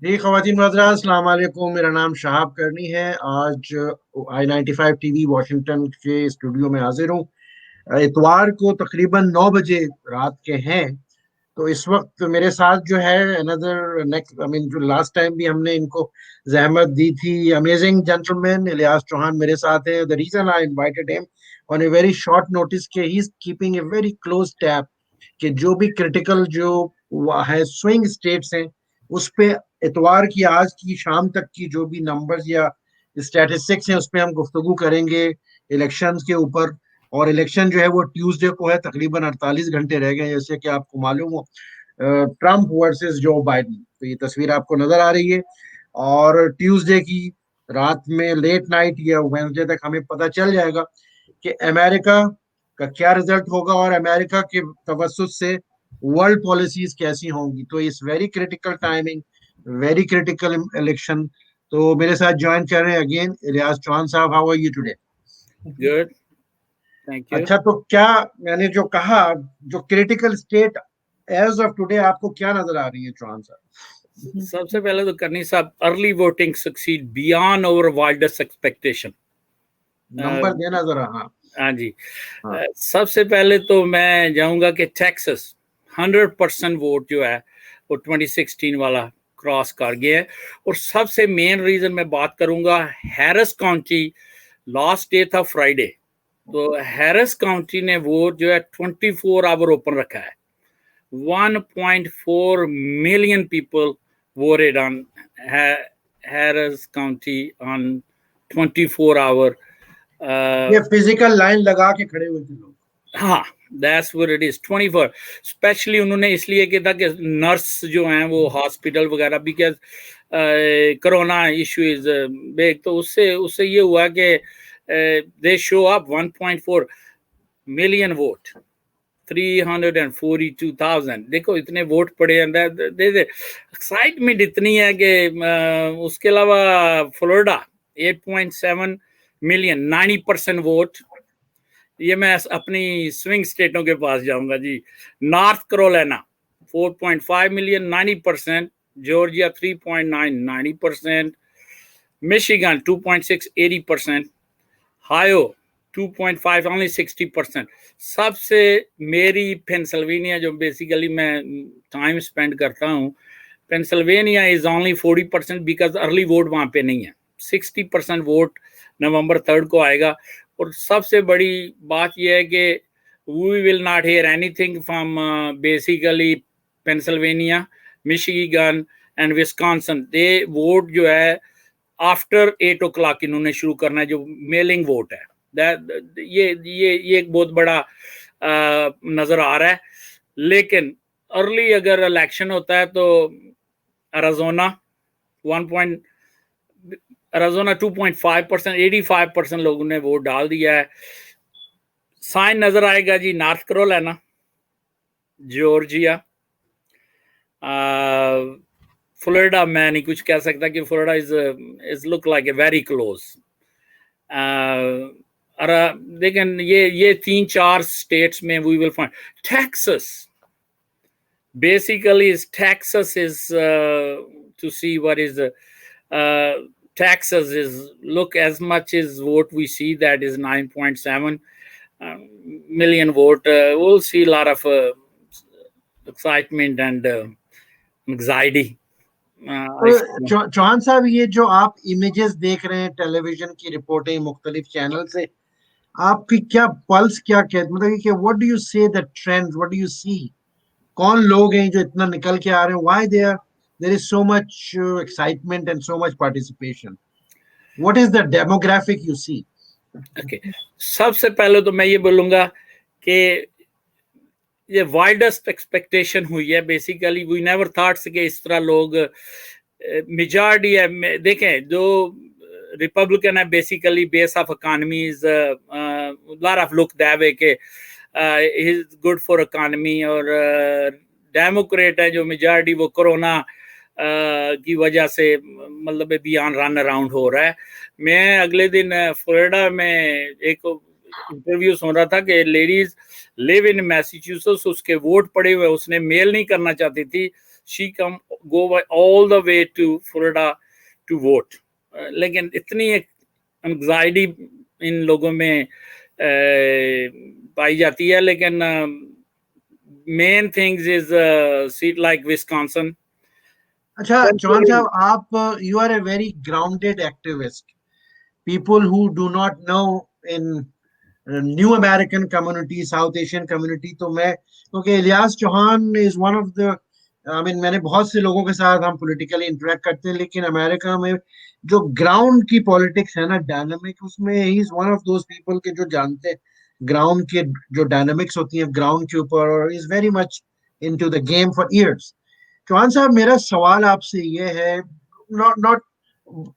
जी खवातीन हज़रात, अस्सलाम वालेकुम। मेरा नाम शहाब करनी है। आज I-95 टीवी वाशिंगटन के स्टूडियो में हाजिर हूँ। इतवार को तकरीबन 9 बजे रात के हैं। तो इस वक्त मेरे साथ जो है अनदर नेक्स्ट आई मीन जो लास्ट टाइम भी हमने इनको जहमत दी थी, अमेजिंग जेंटलमैन इलियास चौहान मेरे साथ है। The reason I invited him on a very short notice के he is keeping a very close tab कि जो भी क्रिटिकल जो है स्विंग स्टेट्स हैं उस पे इतवार की आज की शाम तक की जो भी नंबर्स या स्टैटिस्टिक्स हैं उस पे हम गुफ्तगू करेंगे इलेक्शंस के ऊपर। और इलेक्शन जो है वो ट्यूसडे को है, तकरीबन 48 घंटे रह गए हैं। जैसे कि आपको मालूम हो, ट्रंप वर्सेस जो बाइडन, तो ये तस्वीर आपको नजर आ रही है। और ट्यूसडे की रात में लेट नाइट या वेंसडे तक हमें पता चल जाएगा कि अमेरिका का क्या रिजल्ट होगा और अमेरिका के तवज्जुह से वर्ल्ड पॉलिसीज कैसी होंगी। तो इस very critical timing, very critical election. तो मेरे साथ ज्वाइन कर रहे हैं अगेन इलियास चौहान साहब। How are you today? Good, thank you. अच्छा, तो क्या मैंने जो कहा, जो critical state as of today आपको क्या नजर आ रही है चौहान साहब? सबसे पहले तो करनी साहब, early voting succeed beyond our wildest expectation. Number देना जरा। हाँ। हाँ जी। हाँ। सबसे पहले तो मैं जाऊंगा कि टेक्सास 100% वोट जो है वो 2016 वाला क्रॉस कर गया है। और सबसे मेन रीजन मैं बात करूंगा, हैरिस काउंटी लास्ट डे था फ्राइडे, तो हैरिस काउंटी ने वोट जो है 24 आवर ओपन रखा है। 1.4 million people voted on Harris County on 24 hour. ये फिजिकल लाइन लगा के खड़े हुए थे लोग। हाँ, that's what it is, 24। Specially उन्होंने इसलिए किया था कि नर्स जो हैं वो हॉस्पिटल वगैरह, because corona issue is big, तो उससे उससे ये हुआ कि दे शो अप 1.4 million वोट, 342,000। देखो इतने वोट पड़े हैं, एक्साइटमेंट इतनी है कि उसके अलावा फ्लोरिडा 8.7 मिलियन, 90% वोट। ये मैं अपनी स्विंग स्टेटों के पास जाऊंगा जी। North Carolina 4.5 million, 90%। Georgia 3.9, 90%। Michigan 2.6, 80%। हायो 2.5, ओनली 60%। सबसे मेरी पेंसिल्वेनिया, जो बेसिकली मैं टाइम स्पेंड करता हूँ, Pennsylvania is only 40% because early vote वहाँ पे नहीं है। 60% वोट नवंबर 3 को आएगा। और सबसे बड़ी बात यह है कि we will not hear anything from basically Pennsylvania, Michigan and Wisconsin. They vote जो है आफ्टर 8 o'clock इन्होंने शुरू करना है, जो मेलिंग वोट है। ये एक बहुत बड़ा नजर आ रहा है। लेकिन अर्ली अगर इलेक्शन होता है तो अरिज़ोना 2.5%, 85% लोगों ने वोट डाल दिया है। साइन नजर आएगा जी नॉर्थ कैरोलिना, जॉर्जिया, फ्लोरिडा। मैं नहीं कुछ कह सकता कि Florida is look like a very close. लेकिन ये 3-4 स्टेट्स में we will find. Texas basically is Texas is to see what is Texas is, look, as much as vote we see, that is 9.7 million vote. We'll see a lot of excitement and anxiety. तो चौहान साहब, ये जो आप images देख रहे हैं, television की रिपोर्टें मुख्तलिफ चैनल से, आपकी क्या पल्स क्या कहते, मतलब कि what do you say the trends, what do you see? कौन लोग हैं जो इतना निकल के आ रहे हैं? Why there is so much excitement and so much participation? What is the demographic you see? Okay, सबसे पहले तो मैं ये बोलूंगा कि ये वाइडेस्ट एक्सपेक्टेशन हुई है। बेसिकली वी नेवर थॉट कि इस तरह लोग मेजॉरिटी है। देखें, जो रिपब्लिकन है basically base of economies, lot of look that way के इज गुड फॉर इकोनॉमी। और डेमोक्रेट है जो मेजॉरिटी, वो कोरोना की वजह से मतलब बियॉन रन अराउंड हो रहा है। मैं अगले दिन फ्लोरिडा में एक इंटरव्यू सुन रहा था कि लेडीज लिव इन मैसाचुसेट्स, उसके वोट पड़े हुए, उसने मेल नहीं करना चाहती थी, she go all the way to Florida to vote. लेकिन इतनी एंग्जाइटी इन लोगों में पाई जाती है, लेकिन main things is seat like Wisconsin. अच्छा चौहान साहब, आप you are a very grounded activist. People who do not know in new American community, South Asian community, तो मैं, क्योंकि Ilyas Chauhan is one of the, I mean मैंने बहुत से लोगों के साथ हम पॉलिटिकली इंटरेक्ट करते हैं, लेकिन अमेरिका में जो ग्राउंड की पॉलिटिक्स है ना, डायनामिक, उसमें he is one of those people के जो जानते हैं ग्राउंड के जो डायनामिक्स होती है ग्राउंड के ऊपर, और is very much into the game for years. Chauhan साहब, मेरा सवाल आपसे ये है, नॉट नॉट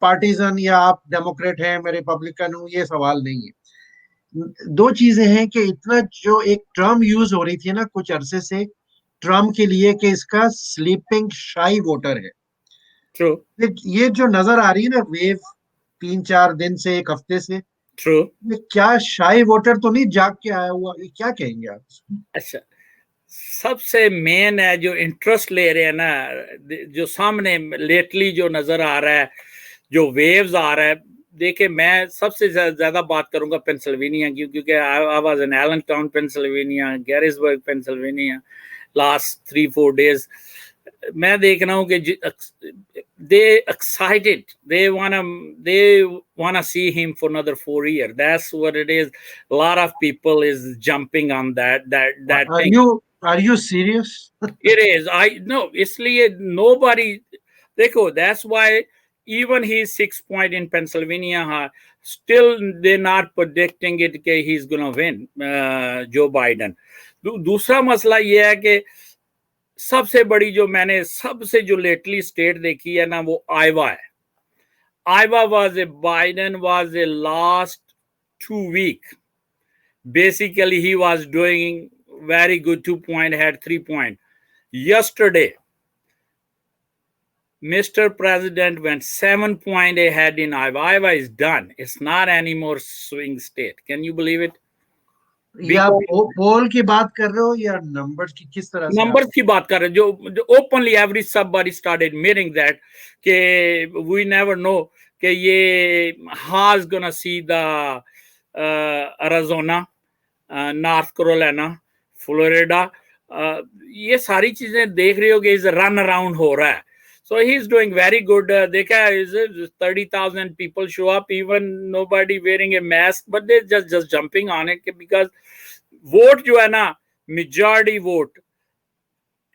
पार्टीजन या आप डेमोक्रेट हैं मैं रिपब्लिकन हूँ, ये सवाल नहीं है. दो चीजें हैं कि इतना जो एक टर्म यूज हो रही थी ना कुछ अरसे से ट्रम्प के लिए कि इसका स्लीपिंग शाई वोटर है. ट्रू. ये जो नजर आ रही है ना वेव 3-4 दिन से, एक हफ्ते से, ट्रू. ये क्या शाई वोटर तो नहीं जाग के आया हुआ? ये क्या कहेंगे आप? अच्छा, सबसे मेन है जो इंटरेस्ट ले रहे हैं ना, जो सामने लेटली जो नजर आ रहा है, जो वेव्स आ रहा है. देखिए, मैं सबसे ज्यादा बात करूंगा पेंसिल्वेनिया की, क्योंकि I was in Allentown Pennsylvania, Harrisburg Pennsylvania last 3-4 days. मैं देख रहा हूँ कि they excited, they wanna see him for another 4 years. That's what it is. A lot of people is jumping on that thing. Are you serious? It is. I no, इसलिए nobody. देखो, that's why even he's 6 point in Pennsylvania, still they're not predicting it कि he's gonna win Joe Biden. दूसरा मसला ये है कि सबसे बड़ी जो मैंने सबसे जो लेटली स्टेट देखी है ना, वो आइवा है. Aiwa Biden was a last 2 weeks. Basically, he was doing very good. 2 point, had 3 point. Yesterday, Mr. President went 7 point ahead in Iowa. Iowa is done. It's not anymore swing state. Can you believe it? या पोल की बात कर रहे हो या numbers की? किस तरह से नंबर्स की बात कर रहे हो? जो openly every somebody started admitting that कि we never know कि ये has gonna see the Arizona, north Carolina, Florida, ये सारी चीजें देख रही हो कि इज रन अराउंड हो रहा है. So he's doing very good. देखा is 30,000 people show up, even nobody wearing a mask, but they just jumping on it because vote जो है ना, majority vote,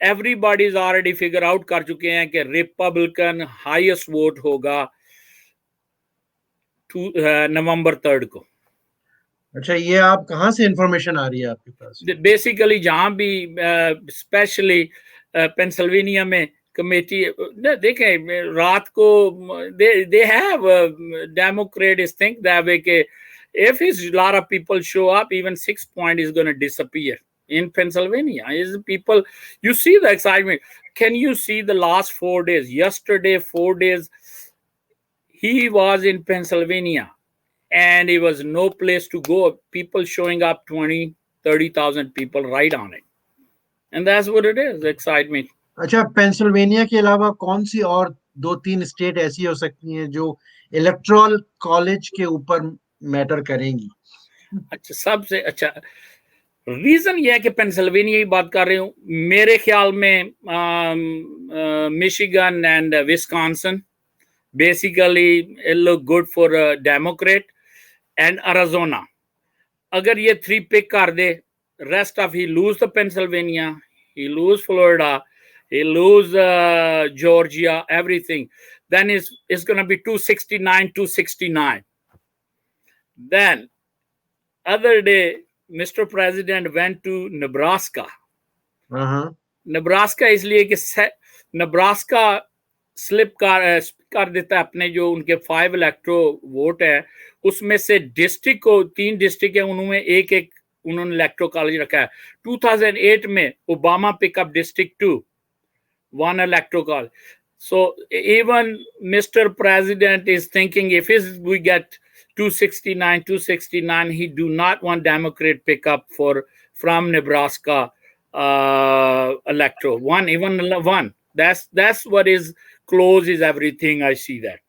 everybody is already figure out कर चुके हैं कि रिपब्लिकन हाईएस्ट वोट होगा November 3rd को. अच्छा, ये आप कहाँ से इंफॉर्मेशन आ रही है आपके पास? बेसिकली जहां भी स्पेशली पेंसिल्वेनिया में कमेटी देखें रात को they have Democrats think that way कि if a lot of people show up, even 6 point is going to disappear in Pennsylvania. Is people, you see the excitement. Can you see the last 4 days? Yesterday 4 days he was in Pennsylvania and it was no place to go. People showing up, 20,000-30,000 people right on it. And that's what it is, excitement. अच्छा, Pennsylvania के अलावा कौन सी और 2-3 state ऐसी हो सकती हैं जो इलेक्टोरल कॉलेज के ऊपर मैटर करेंगी? अच्छा, सबसे अच्छा रीजन यह है कि पेंसिल्वेनिया की बात कर रही हूँ, मेरे ख्याल में Michigan and Wisconsin basically it look good for Democrat and Arizona. अगर ये 3 पिक कर दे, rest of he lose the Pennsylvania, he lose Florida, he lose Georgia, everything, then it's going to be 269. Then other day Mr. President went to Nebraska. Nebraska इसलिए कि Nebraska slip कर देता है अपने जो उनके 5 इलेक्ट्रो वोट है, उसमें से डिस्ट्रिक्ट को 3 डिस्ट्रिक्ट है, उन्होंने एक उन्होंने इलेक्ट्रो कॉलेज रखा है. 2008 में Obama pickup district 2, 1 electro college. So even Mr. President is thinking if we get 269, he do not want Democrat pickup from Nebraska electro. Even one. That's what is close is everything. I see that.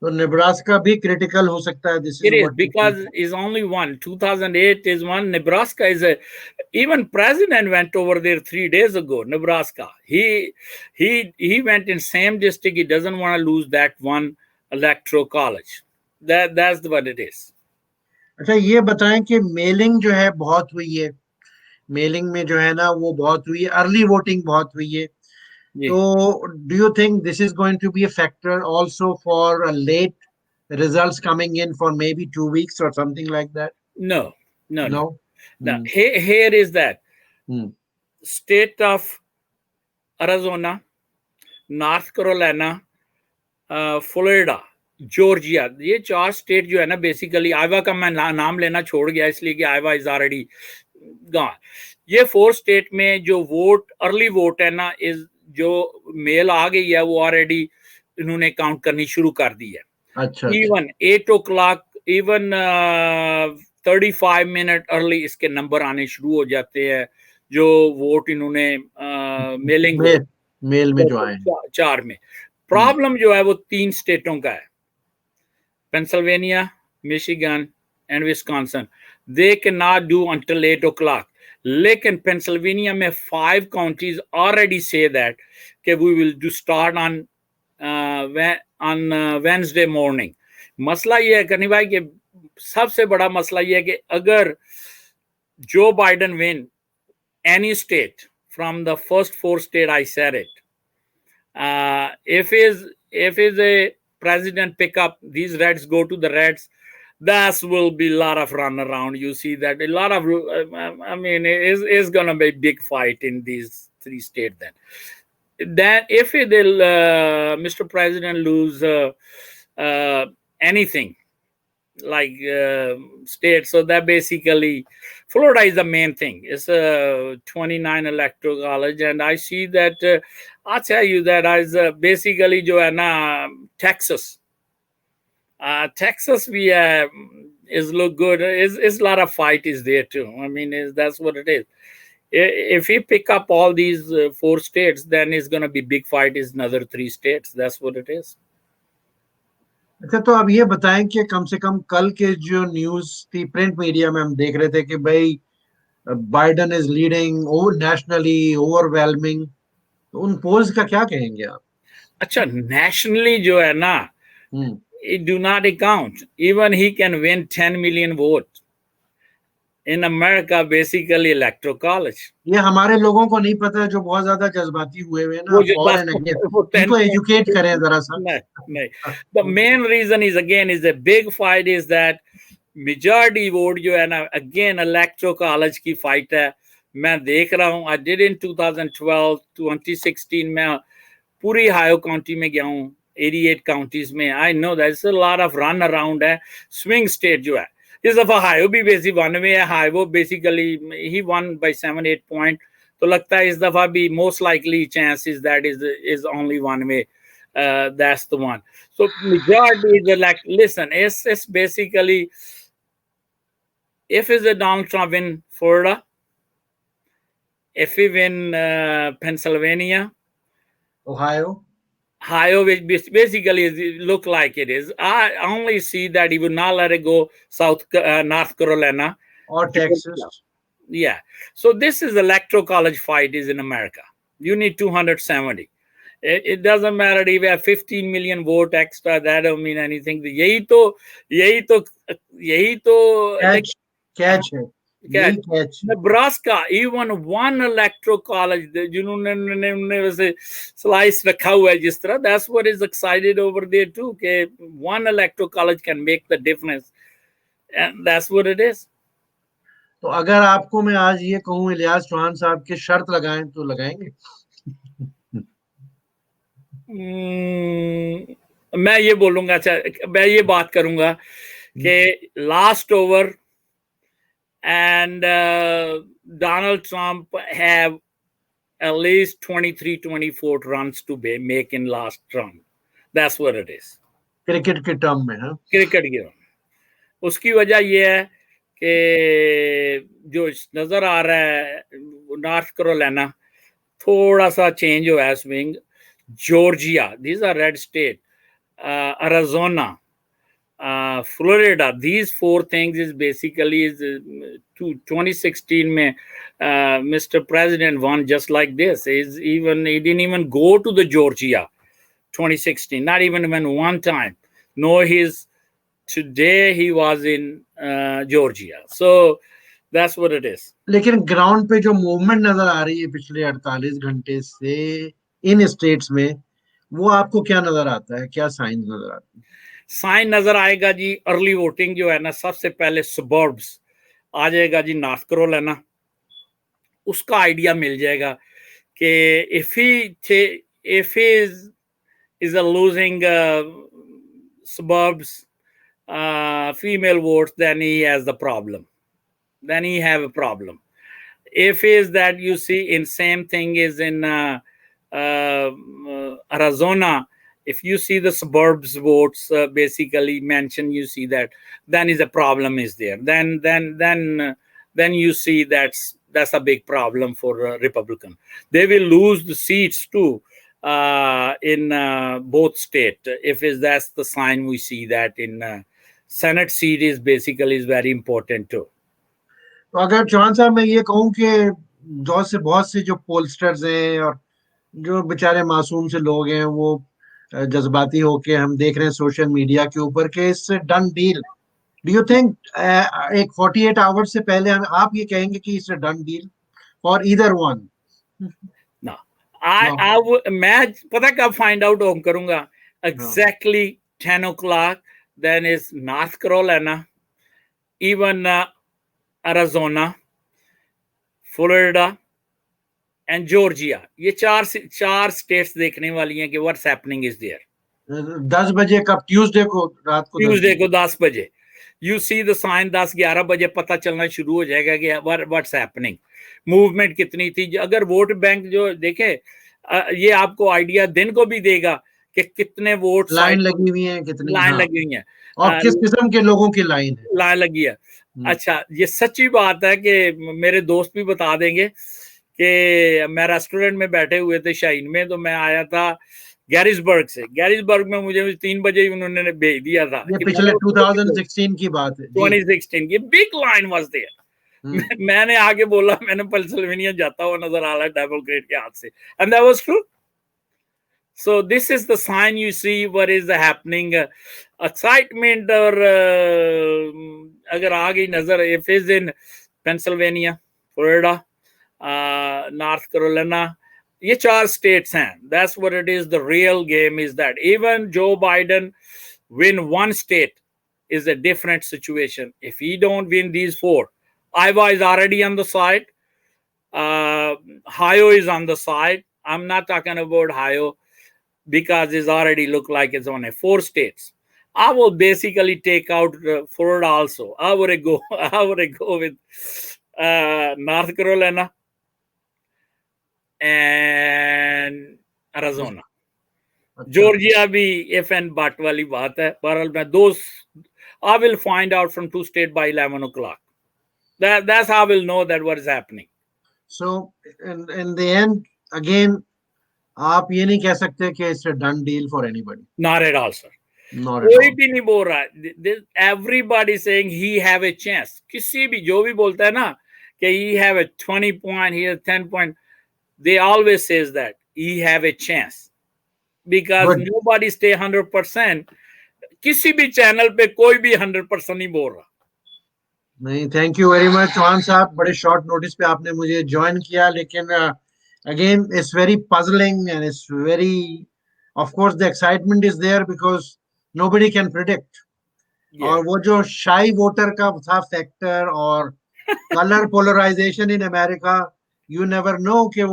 तो Nebraska भी critical हो सकता है. This is It is what you because think. is only one. 2008 is one. Nebraska is a. Even president went over there 3 days ago. Nebraska. He went in same district. He doesn't want to lose that one electoral college. That's what it is. अच्छा, ये बताएं कि mailing जो है बहुत हुई है. Mailing में जो है ना वो बहुत हुई है. अर्ली वोटिंग बहुत हुई है. Yeah. तो do you think this is going to be a factor also for late results coming in for maybe 2 weeks or something like that? No. No. No. Now Hmm. here is that Hmm. state of Arizona, North Carolina, Florida, Georgia, ये 4 state जो है ना basically. Aiwa का मैं नाम लेना छोड़ गया इसलिए कि आइवा इज ऑलरेडी गॉन. ये 4 स्टेट में जो वोट अर्ली वोट है ना इज जो मेल आ गई है वो ऑलरेडी इन्होंने काउंट करनी शुरू कर दी है. अच्छा. Even 8 o'clock, even 35 minute early इसके नंबर आने शुरू हो जाते हैं जो वोट इन्होंने मेलिंग मेल में जो आए हैं 4 में. प्रॉब्लम जो है वो 3 स्टेटों का है, Pennsylvania, Michigan and Wisconsin. They can not do until 8 o'clock. लेकिन पेंसिल्वेनिया में 5 काउंटीज ऑलरेडी से दैट कि we will do start on Wednesday morning. मसला ये है कनी भाई कि सबसे बड़ा मसला ये है कि अगर Joe Biden win any state from the first 4 state, I said it, if is a president pick up these reds, go to the reds, that will be a lot of run around. You see that a lot of I mean is gonna be a big fight in these 3 states. Then if they'll Mr. President lose anything like state, so that basically Florida is the main thing. It's a 29 electoral college, and I see that I'll tell you that as basically जो है ना Texas, Texas we is look good. Is a lot of fight is there too. I mean that's what it is. If he pick up all these 4 states, then it's gonna be big fight is another 3 states. That's what it is. अच्छा, तो अब ये बताएं कि कम से कम कल के जो न्यूज थी प्रिंट मीडिया में हम देख रहे थे कि भाई Biden is leading over nationally overwhelming. तो उन पोल्स का क्या कहेंगे आप? अच्छा, नेशनली जो है ना it do not account. Even he can win 10 million votes. In America, basically electoral college. ये हमारे लोगों को नहीं पता, जो बहुत ज्यादा जज्बाती हुए हुए ना फॉर एंड अगेंस्ट. इनको एजुकेट करें जरा सा. नहीं. The main reason is again is a big fight is that majority vote जो है ना again electoral college की fight है. मैं देख रहा हूँ. I did in 2012, 2016 में पूरी हायो काउंटी में गया हूँ, 88 काउंटीज में. I know there's a lot of run around है. Swing state जो है, इस दफा हायो भी बेसिक 1 में है. हायो basically he one by 7-8 point. तो लगता है इस दफा भी most likely chances that is only 1 में. That's the one. So majority is like, listen, it's basically if is a Donald Trump win Florida, if he win Pennsylvania, Ohio, which basically look like it is. I only see that he would not let it go North Carolina or Texas. Yeah. So this is electoral college fight is in America. You need 270. It doesn't matter if you have 15 million vote extra. That don't mean anything. यही तो catch है. Nebraska, even one electoral college जिन्होंने वैसे slice रखा हुआ है जिस तरह, that's what is excited over there too. कि one electoral college can make the difference, and that's what it is. तो अगर आपको मैं आज ये कहूँ इलियास चौहान साहब के शर्त लगाएं तो लगाएंगे? मैं ये बोलूंगा, अच्छा मैं ये बात करूंगा कि last over and Donald Trump have at least 23-24 runs to make in last round. That's what it is. Cricket के टर्म में, हाँ, क्रिकेट के. उसकी वजह ये है कि जो नजर आ रहा है नॉर्थ कैरोलिना थोड़ा सा चेंज हुआ है swing. Georgia, these are red state. Arizona, Florida, these four things is basically is 2016 में Mr. President won just like this. He didn't even go to the Georgia 2016, not even one time. No, today he was in Georgia. So that's what it is. लेकिन ground पे जो movement नजर आ रही है पिछले 48 घंटे से इन स्टेट्स में, वो आपको क्या नजर आता है, क्या साइन नजर आते हैं? साइन नजर आएगा जी, अर्ली वोटिंग जो है ना, सबसे पहले सबर्ब्स आ जाएगा जी, नॉर्थ कैरोलिना. उसका आइडिया मिल जाएगा कि if he is losing suburbs female votes, then he has the problem. Then he have a problem. If is that you see in same thing is in Arizona, if you see the suburbs votes basically mentioned, you see that then is a problem is there. Then you see that's a big problem for Republican. They will lose the seats too in both state. If that's the sign we see that in Senate seat is basically is very important too. तो अगर चौहान साहब मैं ये कहूँ कि बहुत से जो पोलस्टर्स हैं और जो बेचारे मासूम से लोग हैं, वो जज्बाती होके हम देख रहे हैं सोशल मीडिया के ऊपर कि इससे done deal, do you think एक 48 आवर्स से पहले आप ये कहेंगे कि इससे done deal for either one? ना, मैं पता कब फाइंड आउट ऑन करूंगा, exactly 10 o'clock. Then is North Carolina, even Arizona, Florida and Georgia. ये चार स्टेट्स देखने वाली हैं कि व्हाट्स हैपनिंग इज देयर. 10 बजे कब? ट्यूसडे को रात को? ट्यूसडे को 10 बजे यू सी द साइन. 10-11 बजे पता चलना शुरू हो जाएगा कि व्हाट्स हैपनिंग, मूवमेंट कितनी थी. अगर वोट बैंक जो देखे, ये आपको आइडिया दिन को भी देगा कि कितने वोट लाइन लगी हुई है, कितनी लाइन लगी हुई है और किस किस्म के लोगों की लाइन लगी है. अच्छा, ये सच्ची बात है कि मेरे दोस्त भी बता देंगे कि मैं रेस्टोरेंट में बैठे हुए थे शाहीन में, तो मैं आया था गैरिसबर्ग से. गैरिसबर्ग में मुझे 3 बजे उन्होंने भेज दिया था. ये पिछले 2016 की बात है. 2016 की बिग लाइन वाज देयर. मैंने आगे बोला मैंने पेंसिल्वेनिया जाता हुआ नजर आ रहा है डेमोक्रेट के हाथ से, and that was true. So this is the sign you see what is happening. Excitement or अगर आ गई नजर, if is in Pennsylvania, Florida, North Carolina, ये 4 states हैं. That's what it is. The real game is that even Joe Biden win one state is a different situation. If he don't win these 4, Iowa is already on the side. Ohio is on the side. I'm not talking about Ohio, because it's already look like it's on a 4 states. I will basically take out Florida also. I would go with North Carolina and Arizona. Georgia भी if and but वाली बात है. बहरहाल मैं those I will find out from 2 states by 11 o'clock. That's how I will know that what is happening. So in the end again, आप ये नहीं कह सकते कि it's a done deal for anybody. Not at all, sir. Not at all. कोई भी नहीं बोल रहा है. Everybody saying he have a chance. किसी भी जो भी बोलता है ना कि he have a 20 point, he has 10 point, they always says that he have a chance because nobody stay 100%. किसी भी चैनल पे कोई भी 100% नहीं बोल रहा. नहीं, thank you very much Chauhan साहब, बड़े शॉर्ट नोटिस पे आपने मुझे ज्वाइन किया, लेकिन again it's very puzzling and it's very, of course the excitement is there because nobody can predict. और वो जो शाई वोटर का था फैक्टर और colour polarisation in America, you never know कि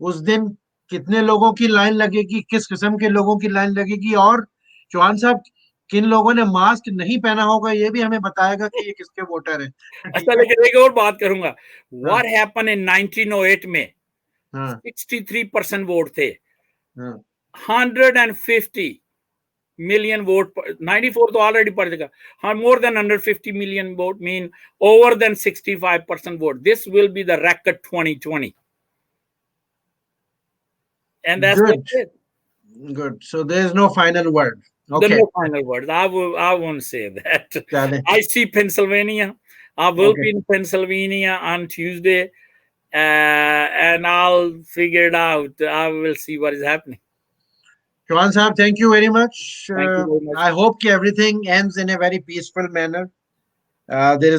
उस दिन कितने लोगों की लाइन लगेगी, किस किस्म के लोगों की लाइन लगेगी, और चौहान साहब किन लोगों ने मास्क नहीं पहना होगा ये भी हमें बताएगा कि ये किसके वोटर हैं. अच्छा, लेकिन एक और बात करूंगा. What happened in 1908 में 63% वोट थे. 150 million vote, 94 तो already पड़ चुका. More than 150 million vote mean over than 65% vote. This will be the record 2020. and that's Good, it. good. So there is no final word. There's Okay. no final words. I won't say that. Chale. I see Pennsylvania. I will Okay. be in Pennsylvania on Tuesday, and I'll figure it out. I will see what is happening. Chauhan Saab, thank you very much. Thank you very much. I hope everything ends in a very peaceful manner. There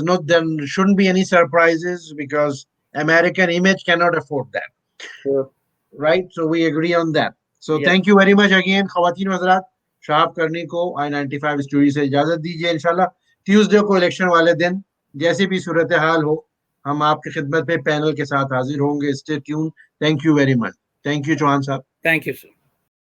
shouldn't be any surprises because American image cannot afford that. Sure. Right? So we agree on that. So Yes. thank you very much again, खवातीन हज़रात. शाहब करनी को I-95 studio से इजाजत दीजिए. इंशाल्लाह Tuesday को election वाले दिन जैसी भी सूरत हाल हो हम आपकी खिदमत में पैनल के साथ हाजिर होंगे. Stay tune. Thank you very much. Thank you Chauhan साहब. Thank you, sir.